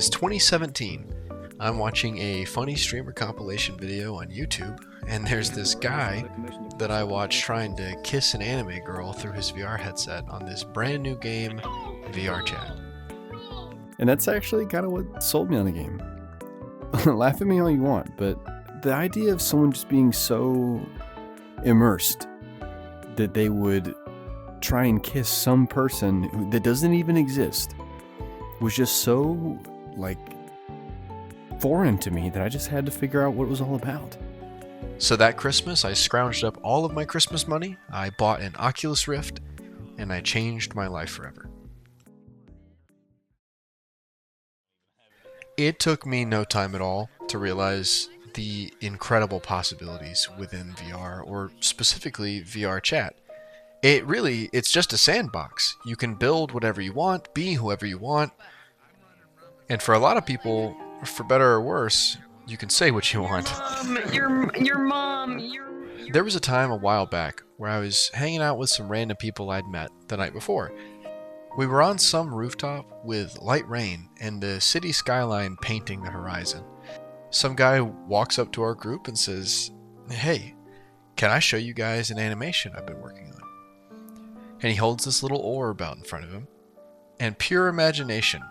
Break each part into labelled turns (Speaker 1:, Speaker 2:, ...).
Speaker 1: is 2017. I'm watching a funny streamer compilation video on YouTube, and there's this guy that I watched trying to kiss an anime girl through his VR headset on this brand new game, VRChat.
Speaker 2: And that's actually kind of what sold me on the game. Laugh at me all you want, but the idea of someone just being so immersed that they would try and kiss some person that doesn't even exist was just so, foreign to me that I just had to figure out what it was all about.
Speaker 1: So that Christmas, I scrounged up all of my Christmas money, I bought an Oculus Rift, and I changed my life forever. It took me no time at all to realize the incredible possibilities within VR, or specifically VRChat. It's just a sandbox. You can build whatever you want, be whoever you want, and for a lot of people, for better or worse, you can say what you want.
Speaker 3: Your mom.
Speaker 1: There was a time a while back where I was hanging out with some random people I'd met the night before. We were on some rooftop with light rain and the city skyline painting the horizon. Some guy walks up to our group and says, "Hey, can I show you guys an animation I've been working on?" And he holds this little orb out in front of him, and pure imagination,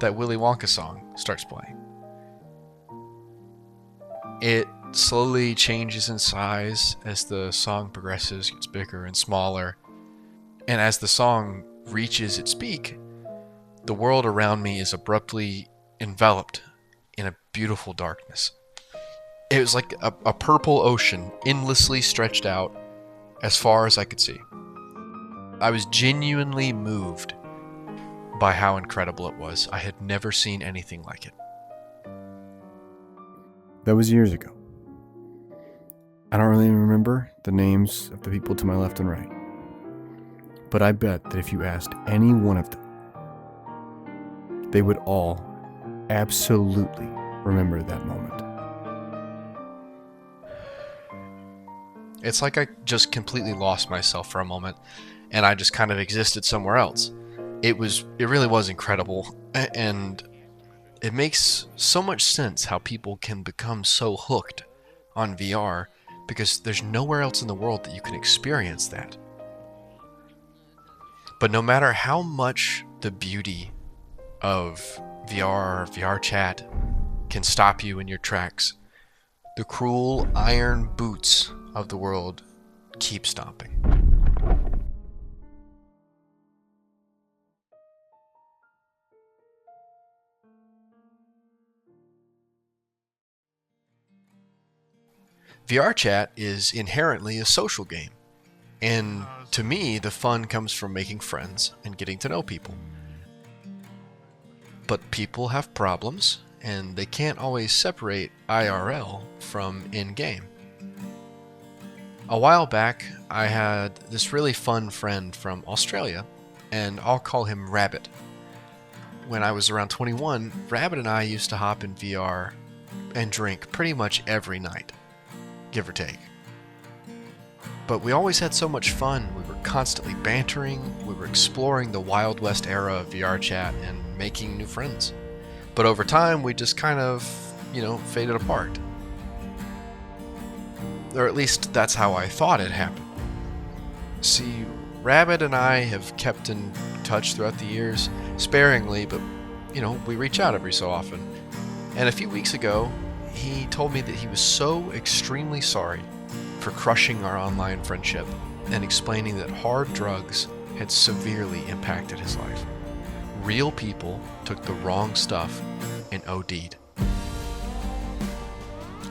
Speaker 1: that Willy Wonka song starts playing. It slowly changes in size as the song progresses, gets bigger and smaller. And as the song reaches its peak, the world around me is abruptly enveloped in a beautiful darkness. It was like a purple ocean, endlessly stretched out as far as I could see. I was genuinely moved by how incredible it was. I had never seen anything like it.
Speaker 2: That was years ago. I don't really remember the names of the people to my left and right. But I bet that if you asked any one of them, they would all absolutely remember that moment.
Speaker 1: It's like I just completely lost myself for a moment, and I just kind of existed somewhere else. It really was incredible, and it makes so much sense how people can become so hooked on VR, because there's nowhere else in the world that you can experience that. But no matter how much the beauty of VR or VRChat can stop you in your tracks, the cruel iron boots of the world keep stomping. VRChat is inherently a social game, and to me, the fun comes from making friends and getting to know people. But people have problems, and they can't always separate IRL from in-game. A while back, I had this really fun friend from Australia, and I'll call him Rabbit. When I was around 21, Rabbit and I used to hop in VR and drink pretty much every night, give or take. But we always had so much fun. We were constantly bantering, we were exploring the Wild West era of VRChat and making new friends. But over time, we just kind of, faded apart. Or at least that's how I thought it happened. See, Rabbit and I have kept in touch throughout the years, sparingly, but, we reach out every so often. And a few weeks ago, he told me that he was so extremely sorry for crushing our online friendship and explaining that hard drugs had severely impacted his life. Real people took the wrong stuff and OD'd.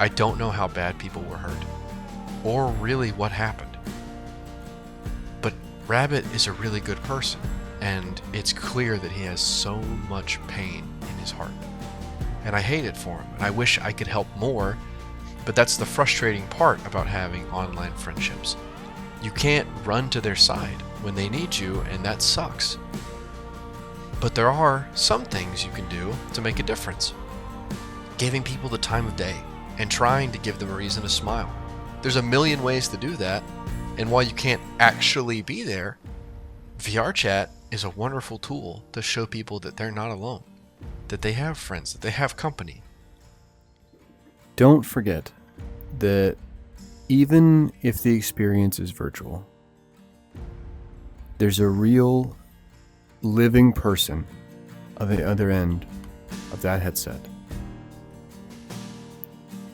Speaker 1: I don't know how bad people were hurt, or really what happened. But Rabbit is a really good person, and it's clear that he has so much pain in his heart. And I hate it for him, and I wish I could help more, but that's the frustrating part about having online friendships. You can't run to their side when they need you, and that sucks. But there are some things you can do to make a difference. Giving people the time of day, and trying to give them a reason to smile. There's a million ways to do that, and while you can't actually be there, VRChat is a wonderful tool to show people that they're not alone. that they have friends, that they have company.
Speaker 2: Don't forget that even if the experience is virtual, there's a real living person on the other end of that headset.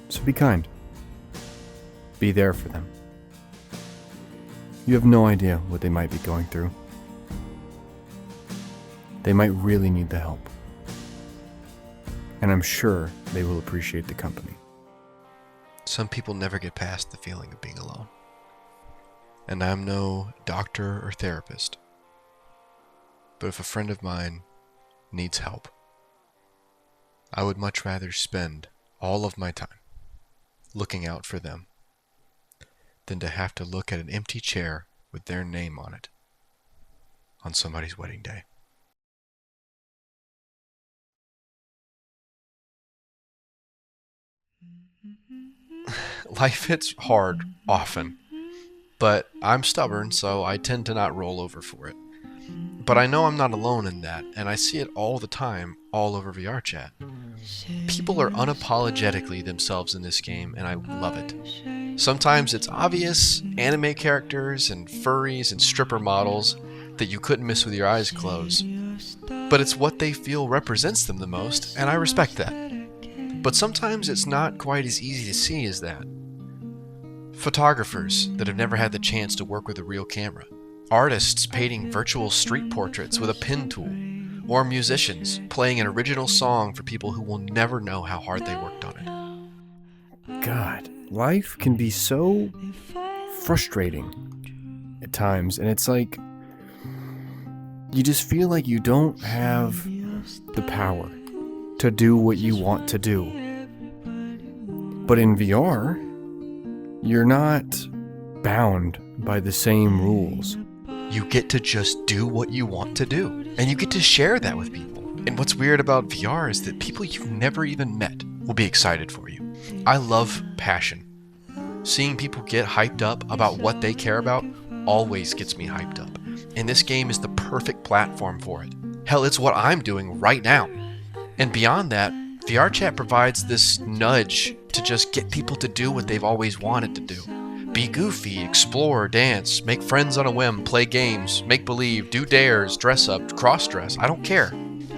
Speaker 2: So be kind. Be there for them. You have no idea what they might be going through. They might really need the help. And I'm sure they will appreciate the company.
Speaker 1: Some people never get past the feeling of being alone. And I'm no doctor or therapist. But if a friend of mine needs help, I would much rather spend all of my time looking out for them than to have to look at an empty chair with their name on it on somebody's wedding day. Life hits hard often, but I'm stubborn, so I tend to not roll over for it. But I know I'm not alone in that, and I see it all the time, all over VRChat. People are unapologetically themselves in this game, and I love it. Sometimes it's obvious, anime characters and furries and stripper models that you couldn't miss with your eyes closed. But it's what they feel represents them the most, and I respect that. But sometimes it's not quite as easy to see as that. Photographers that have never had the chance to work with a real camera. Artists painting virtual street portraits with a pen tool. Or musicians playing an original song for people who will never know how hard they worked on it.
Speaker 2: God, life can be so frustrating at times, and it's like you just feel like you don't have the power to do what you want to do. But in VR, you're not bound by the same rules.
Speaker 1: You get to just do what you want to do, and you get to share that with people. And what's weird about VR is that people you've never even met will be excited for you. I love passion. Seeing people get hyped up about what they care about always gets me hyped up. And this game is the perfect platform for it. Hell, it's what I'm doing right now. And beyond that, VRChat provides this nudge to just get people to do what they've always wanted to do. Be goofy, explore, dance, make friends on a whim, play games, make believe, do dares, dress up, cross-dress. I don't care.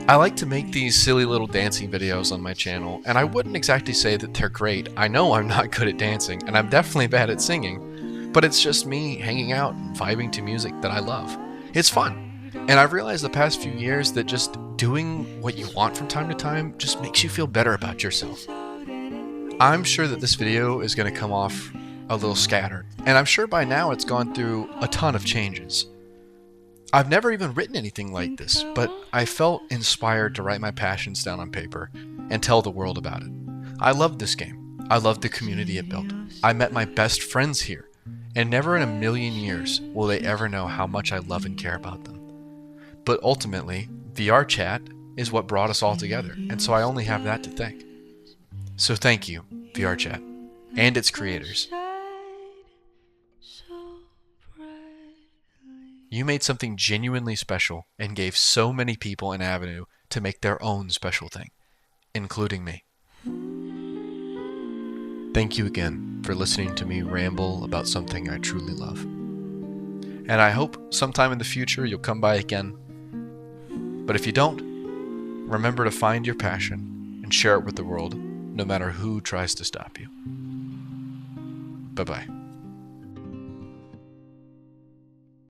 Speaker 1: I like to make these silly little dancing videos on my channel, and I wouldn't exactly say that they're great. I know I'm not good at dancing, and I'm definitely bad at singing, but it's just me hanging out and vibing to music that I love. It's fun. And I've realized the past few years that just doing what you want from time to time just makes you feel better about yourself. I'm sure that this video is going to come off a little scattered, and I'm sure by now it's gone through a ton of changes. I've never even written anything like this, but I felt inspired to write my passions down on paper and tell the world about it. I love this game. I love the community it built. I met my best friends here, and never in a million years will they ever know how much I love and care about them. But ultimately, VRChat is what brought us all together, and so I only have that to thank. So thank you, VRChat, and its creators. You made something genuinely special and gave so many people an avenue to make their own special thing, including me. Thank you again for listening to me ramble about something I truly love. And I hope sometime in the future you'll come by again. But if you don't, remember to find your passion and share it with the world, no matter who tries to stop you. Bye-bye.